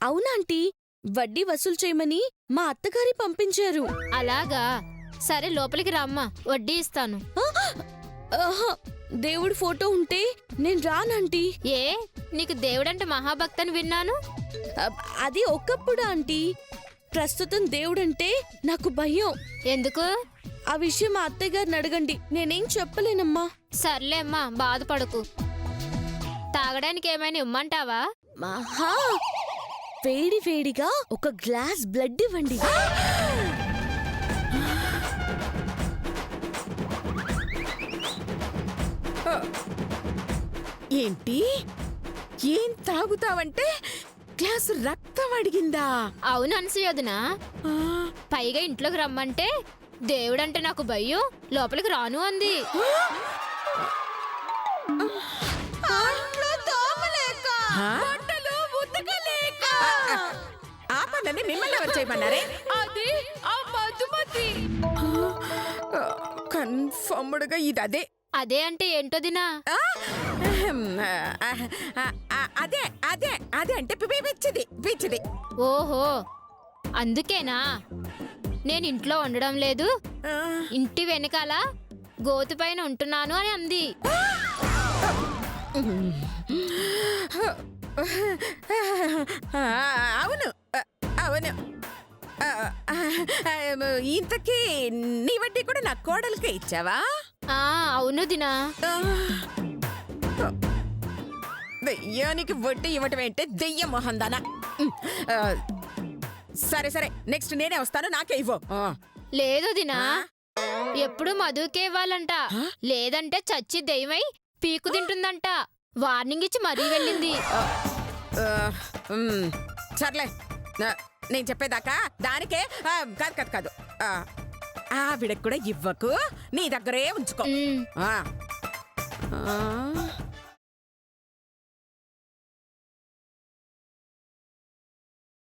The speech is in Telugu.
అవునాంటీ, వడ్డీ వసూలు చేయమని మా అత్తగారి పంపించారు. అలాగా, సరే లోపలికి రామ్మా, వడ్డీ ఇస్తాను. ఆహా, దేవుడి ఫోటో ఉంటే నేను రానంటీ. ఏ, నీకు దేవుడంటే మహాభక్తని విన్నాను. అది ఒకప్పుడు ఆంటీ. ప్రస్తుతం దేవుడంటే నాకు భయం. ఎందుకు? ఆ విషయం మా అత్తయ్యగారిని అడగండి, నేనేం చెప్పలేనమ్మా. సర్లేమ్మా, బాధపడకు. తాగడానికి ఏమైనా ఇమ్మంటావా? మహా వేడి వేడిగా ఒక గ్లాస్ బ్లడ్ ఇవ్వండి. ఏంటి? ఏం తాగుతావంటే గ్లాసు రక్తం అడిగిందా? అవును అనసూయొదినా. పైగా ఇంట్లోకి రమ్మంటే దేవుడంటే నాకు భయం, లోపలికి రాను అంది. ఆ పనులని మిమ్మల్ని ఎవరు చేయమన్నారే? అది ఆ మధుమతి. కన్ఫర్మ్డ్గా ఇది అదే. అదే అంటే ఏంటో దినా? అదే అదే అదే అంటే పిచ్చిది. ఓహో, అందుకేనా నేను ఇంట్లో ఉండడం లేదు, ఇంటి వెనకాల గోతు పైన ఉంటున్నాను అని అంది. అవును అవును. ఇంతకీ నీ వడ్డీ కూడా నా కోడలికే ఇచ్చావా? అవును దినా. దెయ్యానికి వడ్డీ ఇవ్వటం ఏంటే దెయ్య మొహందానా. సరే సరే, నెక్స్ట్ నేనే వస్తాను, నాకే ఇవ్వు. లేదు దినా, ఎప్పుడు మధుకే ఇవ్వాలంట, లేదంటే చచ్చి దెయ్యమై పీకు తింటుందంట. వార్నింగ్ ఇచ్చి మరీ వెళ్ళింది. సర్లే, నేను చెప్పేదాకా దానికే. కాదు ఆవిడకు కూడా ఇవ్వకు, నీ దగ్గరే ఉంచుకో.